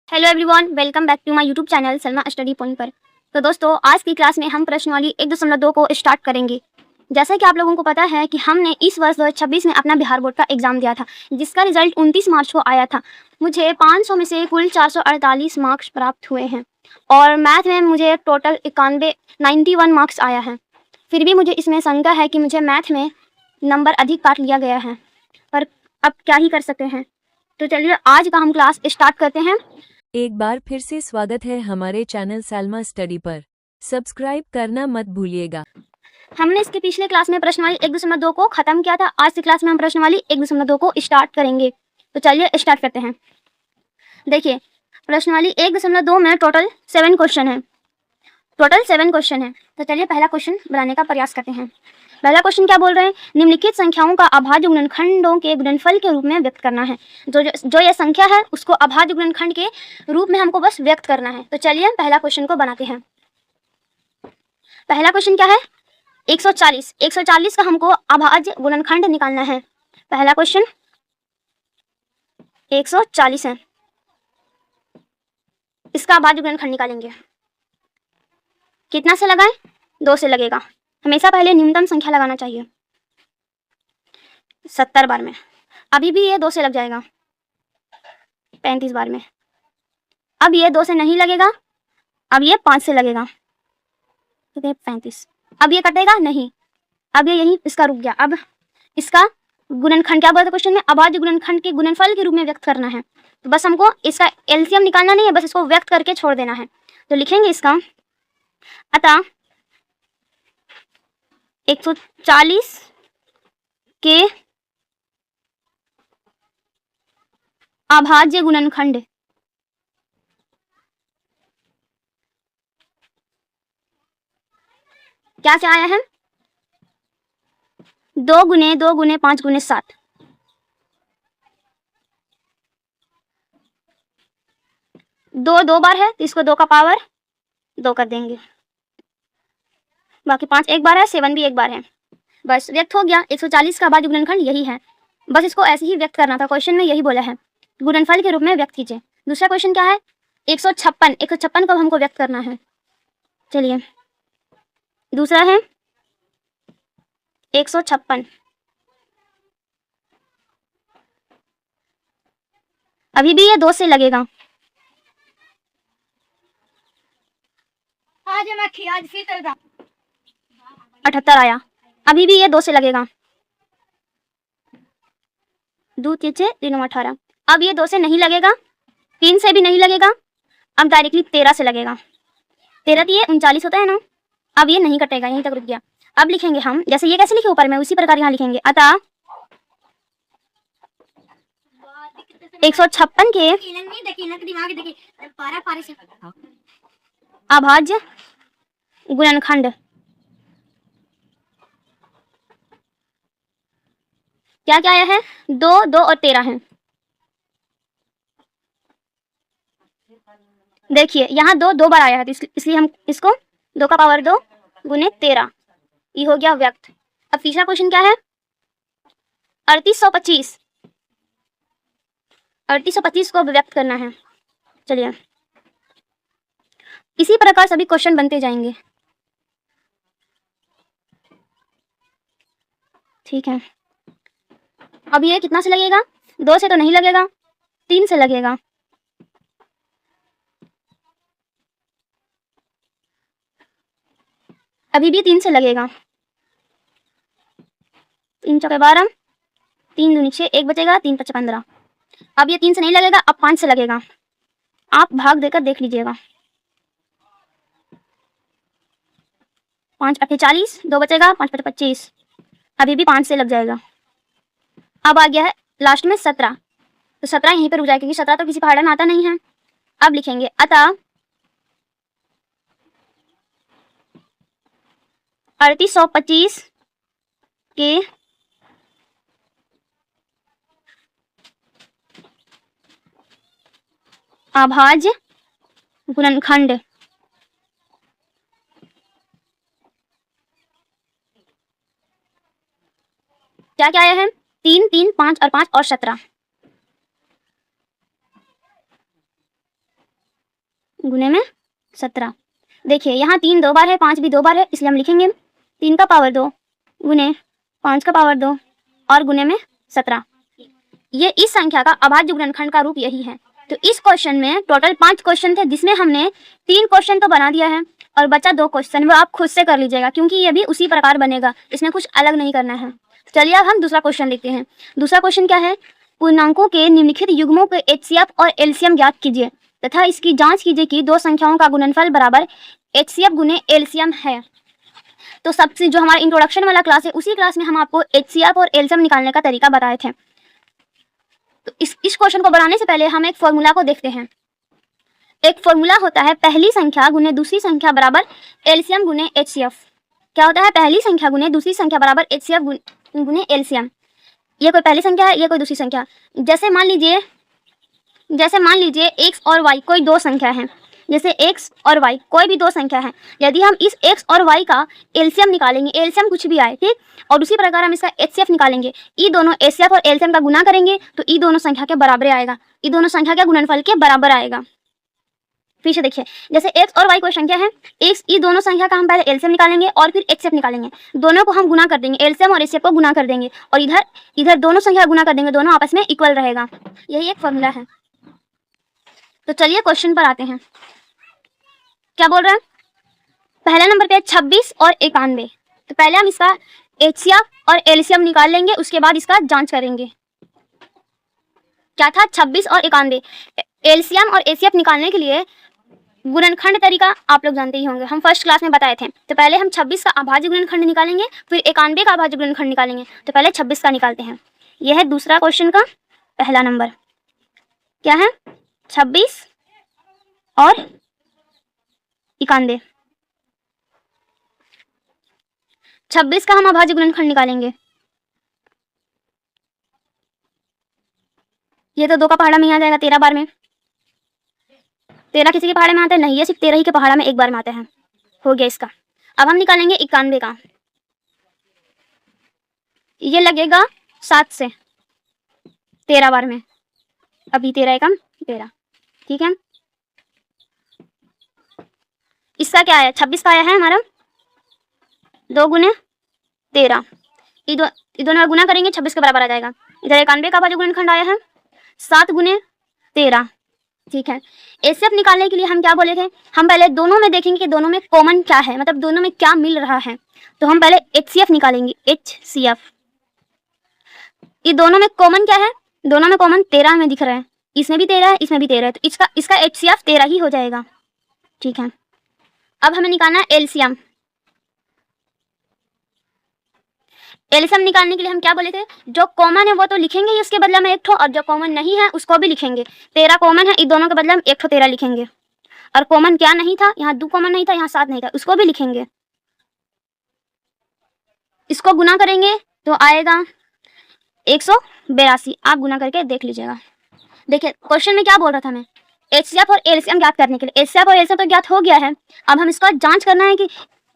Hello everyone, welcome back to my YouTube channel Salma study point पर। तो दोस्तों, आज की क्लास में हम प्रश्नावली 1.2 को स्टार्ट करेंगे। जैसा कि आप लोगों को पता है कि हमने इस वर्ष 2026 में अपना बिहार बोर्ड का एग्जाम दिया था, जिसका रिजल्ट 29 मार्च को आया था। मुझे 500 में से कुल 448 मार्क्स प्राप्त हुए हैं और मैथ में मुझे टोटल 91 मार्क्स आया है। फिर भी मुझे इसमें शंका है कि मुझे मैथ में नंबर अधिक काट लिया गया है, पर अब क्या ही कर सकते हैं। तो चलिए आज का हम क्लास स्टार्ट करते हैं। एक बार फिर से स्वागत है हमारे चैनल सलमा स्टडी पर। सब्सक्राइब करना मत भूलिएगा। हमने इसके पिछले क्लास में प्रश्नावली 1.2 को खत्म किया था। आज की क्लास में हम प्रश्नावली 1.2 को स्टार्ट करेंगे। तो चलिए स्टार्ट करते हैं। देखिए, प्रश्नावली 1.2 में टोटल 7 क्वेश्चन है। तो चलिए पहला क्वेश्चन बनाने का प्रयास करते हैं। पहला क्वेश्चन क्या बोल रहे हैं? निम्नलिखित संख्याओं का अभाज्य गुणनखंडों के गुणनफल के रूप में व्यक्त करना है। जो ये संख्या है उसको अभाज्य गुणनखंड के रूप में हमको बस व्यक्त करना है। तो चलिए पहला क्वेश्चन को बनाते हैं। पहला क्वेश्चन क्या है? 140। 140 का हमको अभाज्य गुणनखंड निकालना है। पहला क्वेश्चन 140 है, इसका अभाज्य गुणनखंड निकालेंगे। कितना से लगाएं? 2 से लगेगा। हमेशा पहले न्यूनतम संख्या लगाना चाहिए। 70 बार में। अभी भी ये 2 से लग जाएगा 35 बार में। अब ये 2 से नहीं लगेगा, अब ये 5 से लगेगा। तो 35। अब ये कटेगा नहीं, अब ये यहीं इसका रुक गया। अब इसका गुणनखंड क्या बोला था क्वेश्चन में? अभाज्य गुणनखंड के गुणनफल के रूप में व्यक्त करना है। तो बस हमको इसका एलसीएम निकालना नहीं है, बस इसको व्यक्त करके छोड़ देना है। तो लिखेंगे इसका, अतः 140 के अभाज्य गुणनखंड क्या से आया है? 2 गुने 2 गुने 5 गुने 7। 2 2 बार है तो इसको 2 का पावर 2 कर देंगे। बाकी 5 एक बार है, 7 भी एक बार है। बस व्यक्त हो गया। 140 का अभाज्य गुणनखंड यही है। बस इसको ऐसे ही व्यक्त करना था। क्वेश्चन में यही बोला है, गुणनफल के रूप में व्यक्त कीजिए। दूसरा क्वेश्चन क्या है? 156। 156 को हमको व्यक्त करना है। चलिए, दूसरा है 156। अभी भी ये 2 से लगेगा। आज 78 आया। अभी भी ये 2 से लगेगा। 2 3 3 18। अब ये 2 से नहीं लगेगा, 3 से भी नहीं लगेगा। अब डायरेक्टली 13 से लगेगा। 13 दिए 39 होता है ना। अब ये नहीं कटेगा, यहीं तक रुक गया। अब लिखेंगे हम, जैसे ये कैसे लिखे ऊपर में, उसी प्रकार यहाँ लिखेंगे। अतः 156 के अभाज्य गुणनखंड क्या क्या आया है? 2 2 और 13 है। देखिए यहाँ 2 2 बार आया है, तो इसलिए हम इसको 2 का पावर 2 गुने 13, ये हो गया व्यक्त। अब तीसरा क्वेश्चन क्या है? 3825। 3825 को व्यक्त करना है। चलिए, इसी प्रकार सभी क्वेश्चन बनते जाएंगे। ठीक है। अब ये कितना से लगेगा? 2 से तो नहीं लगेगा, 3 से लगेगा। अभी भी 3 से लगेगा। 3 चौके 12, 3 दूनी 6, 1 बचेगा, 3 5 15। अब ये 3 से नहीं लगेगा, अब 5 से लगेगा। आप भाग देकर देख लीजिएगा। 5 8 40, 2 बचेगा, 5 5 25। अभी भी 5 से लग जाएगा। अब आ गया है लास्ट में 17। तो 17 यहीं पर रुक जाएगा, क्योंकि 17 तो किसी पहाड़ में आता नहीं है। अब लिखेंगे, अतः 3825 के अभाज्य गुणनखंड क्या क्या आया है? 3 3 5 और 5 और 17। गुने में 17। देखिए यहाँ 3 2 बार है, 5 भी 2 बार है, इसलिए हम लिखेंगे 3 का पावर 2 गुने 5 का पावर 2 और गुने में 17। ये इस संख्या का अभाज्य गुणनखंड का रूप यही है। तो इस क्वेश्चन में टोटल 5 क्वेश्चन थे, जिसमें हमने 3 क्वेश्चन तो बना दिया है और बचा 2 क्वेश्चन, वो आप खुद से कर लीजिएगा क्योंकि ये भी उसी प्रकार बनेगा, इसमें कुछ अलग नहीं करना है। चलिए अब हम दूसरा क्वेश्चन देखते हैं। दूसरा क्वेश्चन क्या है, पूर्णांकों के निम्नलिखित युग्मों के HCF और LCM ज्ञात कीजिए तथा इसकी जांच कीजिए कि दो संख्याओं का गुणनफल बराबर HCF गुने LCM है। तो सबसे जो हमारा इंट्रोडक्शन वाला क्लास है, उसी क्लास में हम आपको HCF और LCM निकालने का तरीका बताए थे। तो इस क्वेश्चन को बनाने से पहले हम एक फॉर्मूला को देखते हैं। एक फॉर्मूला होता है पहली संख्या गुने दूसरी संख्या बराबर LCM गुने HCF। क्या होता है, पहली संख्या गुने दूसरी संख्या बराबर HCF गुने LCM। ये कोई पहली संख्या है, ये कोई दूसरी संख्या। जैसे मान लीजिए x और y कोई दो संख्या है, जैसे x और y कोई भी दो संख्या है। यदि हम इस x और y का LCM निकालेंगे, LCM कुछ भी आए, ठीक, और उसी प्रकार हम इसका HCF निकालेंगे, ई दोनों HCF और LCM का गुना करेंगे तो ई दोनों संख्या के बराबर आएगा, ई दोनों संख्या के गुणनफल के बराबर आएगा। फिर से देखिए, जैसे x और y कोई संख्या है, x ई दोनों संख्या का हम पहले LCM निकालेंगे और फिर HCF निकालेंगे, दोनों को हम गुना कर देंगे, LCM और HCF को गुना कर देंगे और इधर दोनों संख्या गुना कर देंगे, दोनों आपस में इक्वल रहेगा। यही एक फॉर्मूला है। तो चलिए क्वेश्चन पर आते हैं। क्या बोल रहा है, पहला नंबर पे है 26 और 91। तो पहले हम इसका HCF और LCM निकाल लेंगे, उसके बाद इसका जांच करेंगे। क्या था, 26 और 91। LCM और HCF निकालने के लिए गुणनखंड तरीका आप लोग जानते ही होंगे, हम फर्स्ट क्लास में बताए थे। तो पहले हम 26 का अभाज्य गुणनखंड निकालेंगे, फिर 91 का अभाज्य गुणनखंड निकालेंगे। तो पहले 26 का निकालते हैं। यह है दूसरा क्वेश्चन का पहला नंबर। क्या है, 26 और 91। 26 का हम अभाज्य गुणनखंड निकालेंगे। ये तो 2 का पहाड़ा में आ जाएगा 13 बार में। 13 किसी के पहाड़े में आता है नहीं, ये सिर्फ 13 ही के पहाड़ा में एक बार में आता है। हो गया इसका। अब हम निकालेंगे 91 का। ये लगेगा 7 से 13 बार में। अभी 13 एकम 13, ठीक है। इसका क्या आया, 26 का आया है हमारा 2 गुने 13। ये दोनों का गुना करेंगे 26 के बराबर आ जाएगा। इधर 91 का अभाज्य गुणनखंड आया है 7 गुने 13, ठीक है। HCF निकालने के लिए हम क्या बोले थे, हम पहले दोनों में देखेंगे कि दोनों में कॉमन क्या है, मतलब दोनों में क्या मिल रहा है। तो हम पहले HCF निकालेंगे, HCF। ये दोनों में कॉमन क्या है, दोनों में कॉमन 13 में दिख रहा है, इसमें भी 13 है, इसमें भी 13 है, तो इसका HCF 13 ही हो जाएगा, ठीक है। अब हमें निकालना है LCM। LCM निकालने के लिए हम क्या बोले थे, जो कॉमन है वो तो लिखेंगे ही उसके बदले में एक ठो, और जो कॉमन नहीं है उसको भी लिखेंगे। 13 कॉमन है, इन दोनों के बदले हम एक ठो 13 लिखेंगे। और कॉमन क्या नहीं था, यहाँ 2 कॉमन नहीं था, यहाँ 7 नहीं था, उसको भी लिखेंगे। इसको गुना करेंगे तो आएगा 182। आप गुना करके देख लीजिएगा। देखिए क्वेश्चन में क्या बोल रहा था मैं, HCF और LCM ज्ञात करने के लिए। HCF और LCM तो ज्ञात हो गया है, अब हम इसका जांच करना है कि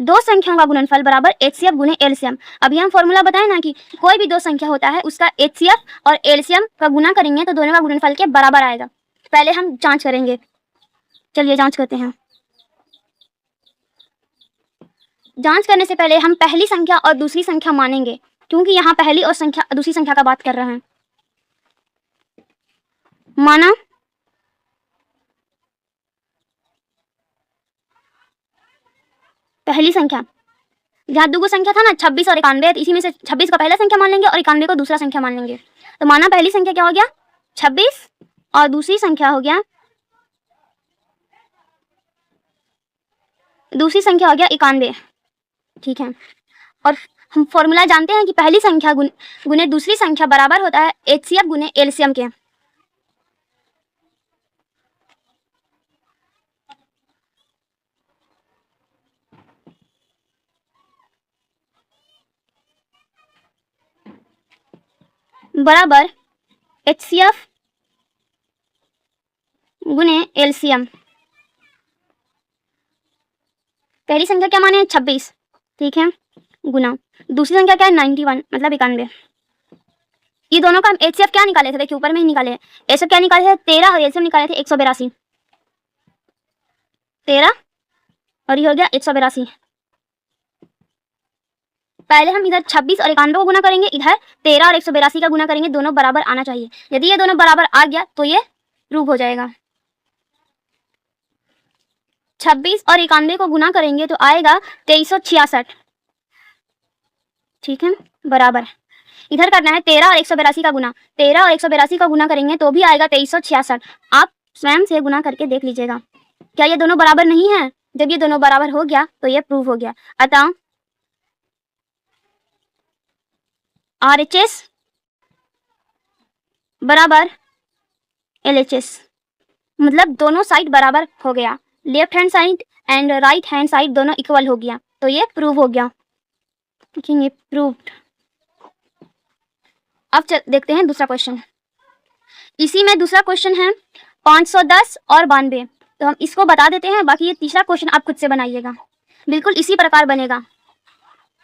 दो संख्याओं का गुणनफल बराबर HCF गुने LCM। अभी हम फॉर्मूला बताए ना कि कोई भी दो संख्या होता है उसका HCF और LCM का गुना करेंगे तो दोनों का गुणनफल के बराबर आएगा। पहले हम जांच करेंगे, चलिए जांच करते हैं। जांच करने से पहले हम पहली संख्या और दूसरी संख्या मानेंगे, क्योंकि यहाँ पहली और दूसरी संख्या का बात कर रहे हैं। माना, पहली संख्या, यहाँ 2 संख्या था ना 26 और 91, इसी में से 26 को पहला संख्या मान लेंगे और 91 को दूसरा संख्या मान लेंगे। तो माना पहली संख्या क्या हो गया 26 और दूसरी संख्या हो गया 91, ठीक है। और हम फॉर्मूला जानते हैं कि पहली संख्या गुने दूसरी संख्या बराबर होता है HCF गुने LCM के। बराबर HCF गुने LCM। पहली संख्या क्या माने 26, ठीक है, गुना दूसरी संख्या क्या है 91 मतलब 91। ये दोनों का हम HCF क्या निकाले थे, देखिए ऊपर में ही निकाले हैं। HCF क्या निकाले थे 13 और LCM निकाले थे 182। 13 और ये हो गया 182। पहले हम इधर 26 और 91 को गुना करेंगे, इधर 13 और 182 का गुना करेंगे, दोनों बराबर आना चाहिए। यदि ये दोनों बराबर आ गया तो ये प्रूव हो जाएगा। 26 और 91 को गुना करेंगे तो आएगा 2366। ठीक है, बराबर। इधर करना है 13 और 182 का गुना, 13 और 182 का गुना करेंगे तो भी आएगा 2366। आप स्वयं से गुना करके देख लीजिएगा। क्या ये दोनों बराबर नहीं है? जब ये दोनों बराबर हो गया तो ये प्रूव हो गया। अतः RHS बराबर LHS, मतलब दोनों साइड बराबर हो गया। Left hand side and right hand side दोनों इक्वल हो गया, तो ये प्रूव हो गया। ये प्रूव्ड। अब देखते हैं दूसरा क्वेश्चन। इसी में दूसरा क्वेश्चन है 510 और 92, तो हम इसको बता देते हैं, बाकी ये तीसरा क्वेश्चन आप खुद से बनाइएगा। बिल्कुल इसी प्रकार बनेगा।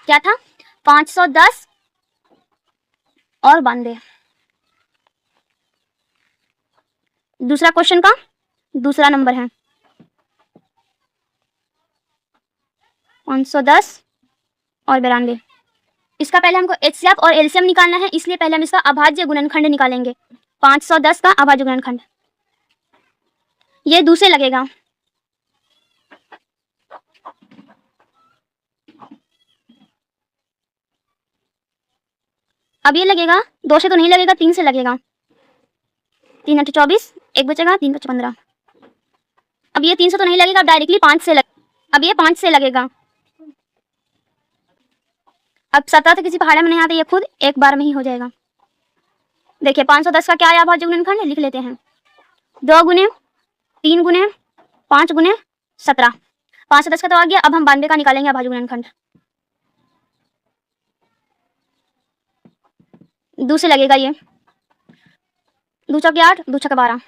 क्या था? 510 और 92। दूसरा क्वेश्चन का दूसरा नंबर है 510 और 92। इसका पहले हमको HCF और LCM निकालना है, इसलिए पहले हम इसका अभाज्य गुणनखंड निकालेंगे। 510 का अभाज्य गुणनखंड ये 2 से लगेगा। अब ये लगेगा 2 से तो नहीं लगेगा, 3 से लगेगा। 3 × 24, 1 बचेगा, 3 × 5 15। अब ये 3 से तो नहीं लगेगा, डायरेक्टली 5 से अब ये 5 से लगेगा। अब 17 तो किसी पहाड़े में नहीं आता, ये खुद एक बार में ही हो जाएगा। देखिए 510 का क्या आया अभाज्य गुणनखंड, लिख लेते हैं। 2 गुने 3 गुने 5 गुने 17। 510 का तो आ गया। अब हम 92 का निकालेंगे अभाज्य गुणनखंड। 2 से लगेगा, ये 2 चौके 8, 2 छक्के 12,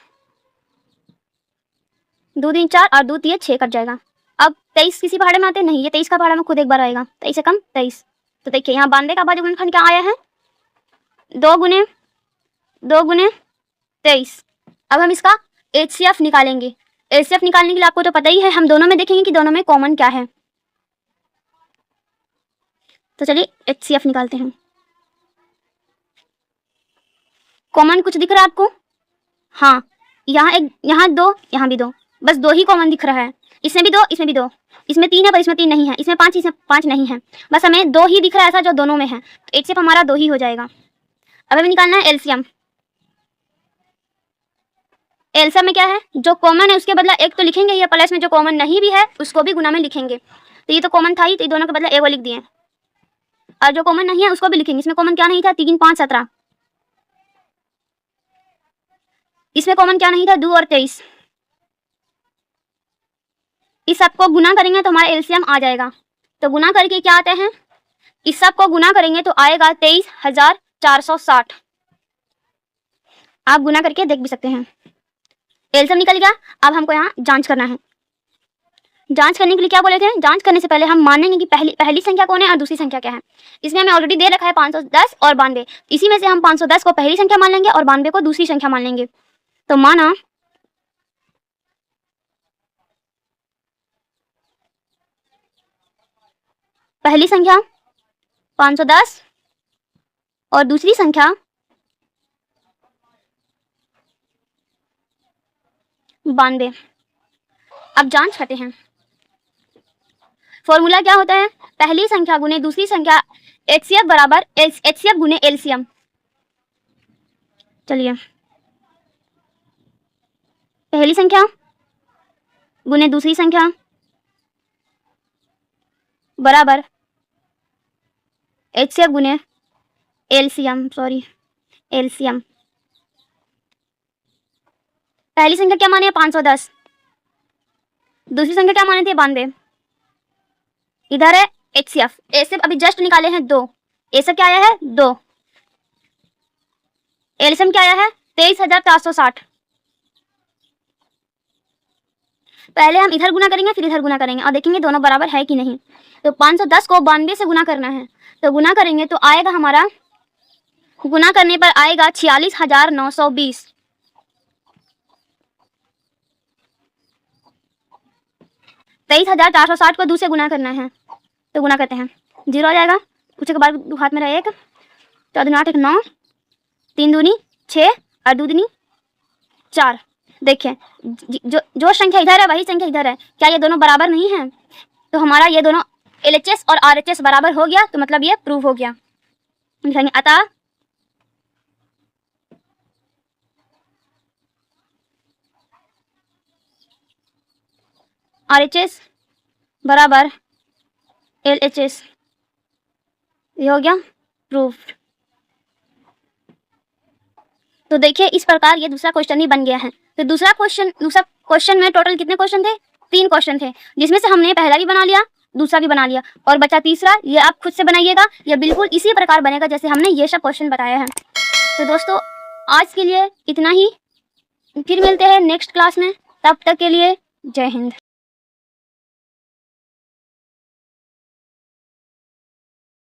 2 3 4 और 2 3 6 कट जाएगा। अब 23 किसी पहाड़े में आते नहीं, ये 23 का पहाड़ा में खुद एक बार आएगा। 23 से कम 23। तो देखिए यहाँ 92 का अभाज्य गुणनखंड क्या आया है? 2 गुने 23। अब हम इसका HCF निकालेंगे। HCF निकालने के लिए आपको तो पता ही है, हम दोनों में देखेंगे कि दोनों में कॉमन क्या है। तो चलिए HCF निकालते हैं। कॉमन कुछ दिख रहा है आपको? हाँ, यहाँ 2, यहाँ भी 2, बस 2 ही कॉमन दिख रहा है। इसमें भी 2, इसमें भी 2, इसमें 3 है पर इसमें 3 नहीं है, इसमें 5, इसमें 5 नहीं है, बस हमें 2 ही दिख रहा है ऐसा जो दोनों में है। तो HCF हमारा 2 ही हो जाएगा। अब हमें निकालना है LCM। LCM में क्या है? जो कॉमन है उसके बदला एक तो लिखेंगे, या प्लस में जो कॉमन नहीं भी है उसको भी गुना में लिखेंगे। तो ये तो कॉमन था ही, तो ये दोनों के बदला एक वो लिख दिए। और जो कॉमन नहीं है उसको भी लिखेंगे। इसमें कॉमन क्या नहीं था? 3 5 17। इसमें कॉमन क्या नहीं था? 2 और 23। इस सब को गुना करेंगे तो हमारा LCM आ जाएगा। तो गुना करके क्या आते हैं? इस सब को गुना करेंगे तो आएगा 23,460। आप गुना करके देख भी सकते हैं। LCM निकल गया। अब हमको यहाँ जांच करना है। जांच करने के लिए क्या बोले थे? जांच करने से पहले हम मानेंगे कि पहली संख्या कौन है और दूसरी संख्या क्या है। इसमें हमें ऑलरेडी दे रखा है 510 और 92। इसी में से हम 510 को पहली संख्या मान लेंगे और 92 को दूसरी संख्या मान लेंगे। तो माना पहली संख्या 510 और दूसरी संख्या 92। अब जांच करते हैं। फॉर्मूला क्या होता है? पहली संख्या गुने दूसरी संख्या, HCF बराबर HCF गुने LCM। चलिए, पहली संख्या गुने दूसरी संख्या बराबर HCF गुने LCM। LCM। पहली संख्या क्या माने? 510। दूसरी संख्या क्या माने थे? 92। इधर है HCF अभी जस्ट निकाले हैं 2। HCF क्या आया है? 2। LCM क्या आया है? 23,460। पहले हम इधर गुना करेंगे फिर इधर गुना करेंगे और देखेंगे दोनों बराबर है कि नहीं। तो 510 को 92 से गुना करना है, तो गुना करेंगे तो आएगा हमारा, गुना करने पर आएगा 46,920। 23,460 को 2 से गुना करना है, तो गुना करते हैं, 0 आ जाएगा। उसके बाद हाथ में रहा 1, 4 दूनी 8, 1 9, 3 दूनी 6 और 2 दूनी 4। देखिए जो संख्या इधर है वही संख्या इधर है, क्या ये दोनों बराबर नहीं है? तो हमारा ये दोनों LHS और RHS बराबर हो गया, तो मतलब ये प्रूव हो गया। लिखेंगे अतः RHS बराबर LHS, ये हो गया प्रूफ। तो देखिए इस प्रकार ये दूसरा क्वेश्चन ही बन गया है। तो दूसरा क्वेश्चन में टोटल कितने क्वेश्चन थे? 3 क्वेश्चन थे, जिसमें से हमने पहला भी बना लिया, दूसरा भी बना लिया, और बचा तीसरा। ये आप खुद से बनाइएगा, ये बिल्कुल इसी प्रकार बनेगा जैसे हमने ये सब क्वेश्चन बताया है। तो दोस्तों आज के लिए इतना ही, फिर मिलते हैं नेक्स्ट क्लास में, तब तक के लिए जय हिंद।